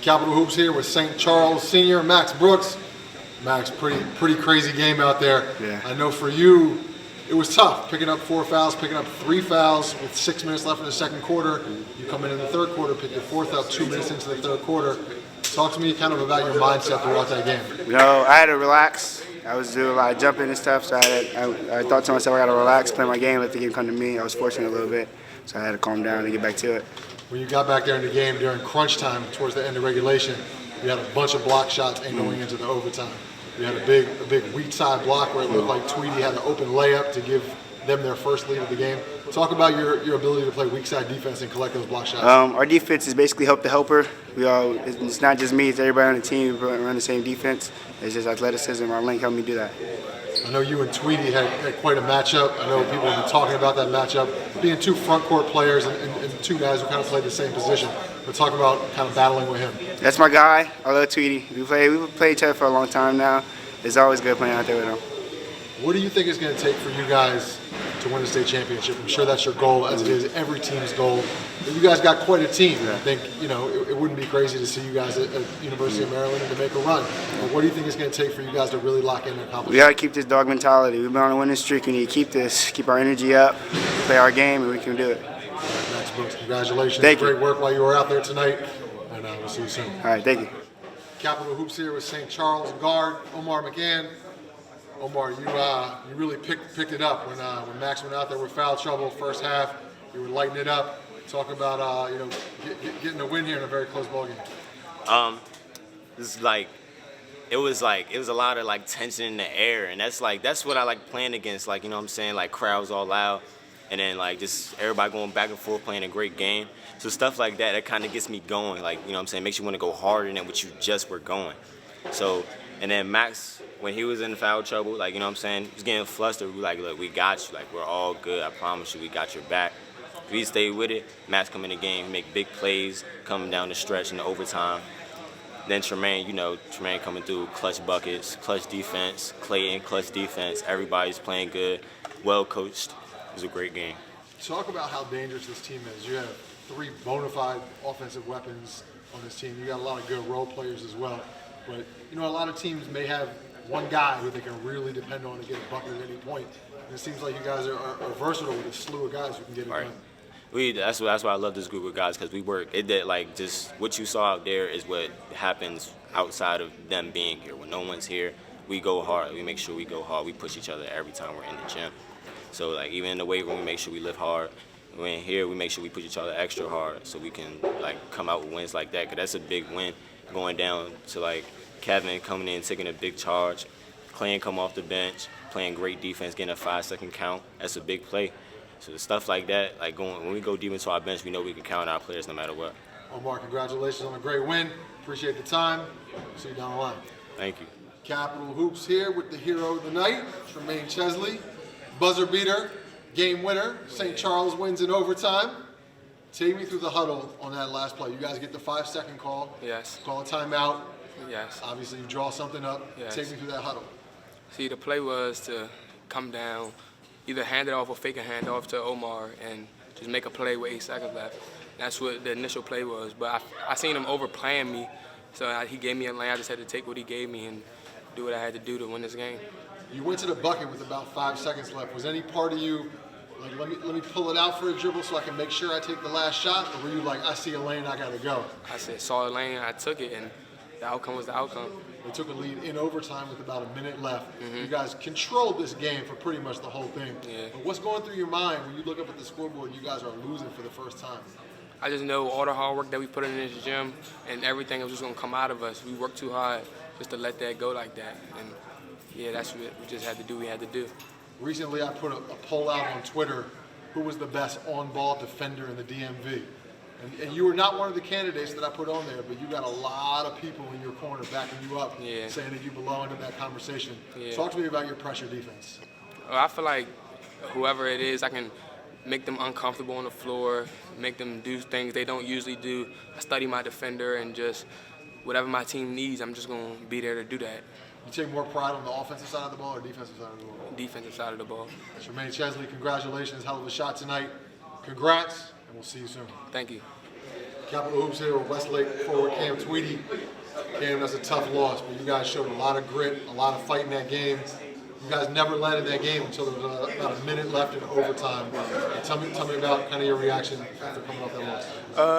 Capital Hoops here with St. Charles Senior, Max Brooks. Max, pretty crazy game out there. Yeah. I know for you, it was tough picking up 4 fouls, picking up 3 fouls with 6 minutes left in the second quarter. You come in the third quarter, pick your 4th up 2 minutes into the third quarter. Talk to me kind of about your mindset throughout that game. You know, I had to relax. I was doing a lot of jumping and stuff, so I thought to myself, I got to relax, play my game, let the game come to me. I was fortunate a little bit, so I had to calm down and get back to it. When you got back there in the game during crunch time towards the end of regulation, you had a bunch of block shots and going into the overtime. You had a big weak side block where it looked like Tweedy had an open layup to give them their first lead of the game. Talk about your ability to play weak side defense and collect those block shots. Our defense is basically help the helper. It's not just me, it's everybody on the team. We run the same defense. It's just athleticism. Our link helped me do that. I know you and Tweedy had quite a matchup. I know people have been talking about that matchup. Being 2 front court players and 2 guys who kind of played the same position. But talk about kind of battling with him. That's my guy. I love Tweedy. We've played each other for a long time now. It's always good playing out there with him. What do you think it's going to take for you guys to win the state championship? I'm sure that's your goal, as it is every team's goal. But you guys got quite a team. I think it wouldn't be crazy to see you guys at University of Maryland and to make a run. But what do you think it's going to take for you guys to really lock in and accomplish? We got to keep this dog mentality. We've been on a winning streak. We need to keep our energy up, play our game, and we can do it. All right, Max Brooks, congratulations. Thank you. Great work while you were out there tonight, and we'll see you soon. All right, thank you. Capital Hoops here with St. Charles guard Omar McGann. Omar, you really picked it up when Max went out there with foul trouble first half. You were lighting it up. Talk about getting a win here in a very close ball game. It was a lot of tension in the air, and that's what I like playing against. Crowds all loud, and then just everybody going back and forth playing a great game. So stuff like that, that kind of gets me going. Makes you want to go harder than what you just were going. So, and then Max, when he was in foul trouble, he was getting flustered. We were look, we got you. We're all good. I promise you, we got your back. If we stay with it, Max come in the game, make big plays, coming down the stretch in the overtime. Then Tremaine coming through, clutch buckets, clutch defense, Clayton, clutch defense. Everybody's playing good, well coached. It was a great game. Talk about how dangerous this team is. You have 3 bona fide offensive weapons on this team. You got a lot of good role players as well. But a lot of teams may have one guy who they can really depend on to get a bucket at any point. And it seems like you guys are versatile with a slew of guys who can get it done. That's why I love this group of guys, because we work. Just what you saw out there is what happens outside of them being here. When no one's here, we go hard. We make sure we go hard. We push each other every time we're in the gym. So even in the weight room, we make sure we lift hard. When we're here, we make sure we push each other extra hard so we can come out with wins like that. Because that's a big win, going down to Kevin coming in, taking a big charge, Clayton come off the bench, playing great defense, getting a 5-second count. That's a big play. So stuff like that, when we go deep into our bench, we know we can count our players no matter what. Omar, congratulations on a great win. Appreciate the time. See you down the line. Thank you. Capital Hoops here with the hero of the night, Tremaine Chesley. Buzzer beater, game winner. St. Charles wins in overtime. Take me through the huddle on that last play. You guys get the 5-second call. Yes. Call a timeout. Yes. Obviously, you draw something up. Yes. Take me through that huddle. See, the play was to come down, either hand it off or fake a handoff to Omar and just make a play with 8 seconds left. That's what the initial play was. But I seen him overplaying me, so he gave me a lane. I just had to take what he gave me and do what I had to do to win this game. You went to the bucket with about 5 seconds left. Was any part of you let me pull it out for a dribble so I can make sure I take the last shot? Or were you I see a lane, I gotta go? I saw a lane, I took it, and the outcome was the outcome. They took a lead in overtime with about a minute left. Mm-hmm. You guys controlled this game for pretty much the whole thing. Yeah. But what's going through your mind when you look up at the scoreboard and you guys are losing for the first time? I just know all the hard work that we put in this gym and everything was just going to come out of us. We worked too hard just to let that go like that. And, yeah, that's what we just had to do. We had to do. Recently, I put a poll out on Twitter, who was the best on-ball defender in the DMV. And you were not one of the candidates that I put on there, but you got a lot of people in your corner backing you up, saying that you belong in that conversation. Yeah. Talk to me about your pressure defense. I feel like whoever it is, I can make them uncomfortable on the floor, make them do things they don't usually do. I study my defender and just whatever my team needs, I'm just going to be there to do that. You take more pride on the offensive side of the ball or defensive side of the ball? Defensive side of the ball. Tremaine Chesley, congratulations. Hell of a shot tonight. Congrats, and we'll see you soon. Thank you. Capital Hoops here with Westlake forward Cam Tweedy. Cam, that's a tough loss, but you guys showed a lot of grit, a lot of fight in that game. You guys never led in that game until there was about a minute left in overtime. Tell me about kind of your reaction after coming off that loss.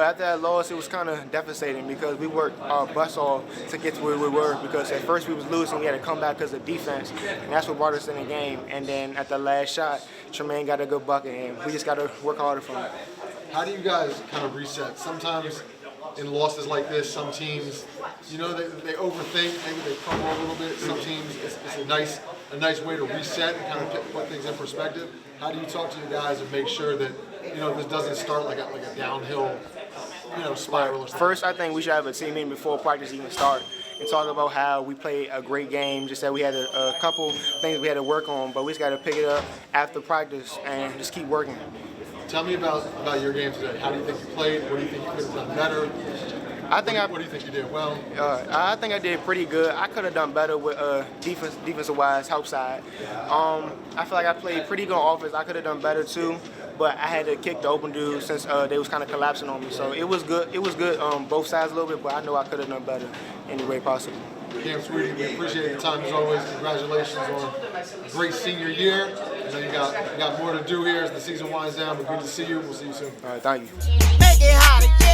After that loss, it was kind of devastating because we worked our butts off to get to where we were, because at first we was losing, we had to come back because of defense, and that's what brought us in the game. And then at the last shot, Tremaine got a good bucket, and we just got to work harder from it. How do you guys kind of reset? Sometimes in losses like this, some teams, you know, they overthink, maybe they crumble a little bit. Some teams, it's a nice way to reset and kind of put things in perspective. How do you talk to your guys and make sure that, you know, this doesn't start like a downhill, you know, spiral or something? First, I think we should have a team meeting before practice even start and talk about how we played a great game. Just that we had a couple things we had to work on, but we just got to pick it up after practice and just keep working. Tell me about your game today. How do you think you played? What do you think you could have done better? What do you think you did well? I think I did pretty good. I could have done better with defensive-wise, help side. I feel like I played pretty good on offense. I could have done better too, but I had to kick the open dude since they was kind of collapsing on me. So it was good. It was good both sides a little bit, but I know I could have done better any way possible. Cam Tweedy, we appreciate your time as always. Congratulations on a great senior year. I know you got more to do here as the season winds down, but good to see you. We'll see you soon. All right, thank you. Make it hotter, yeah.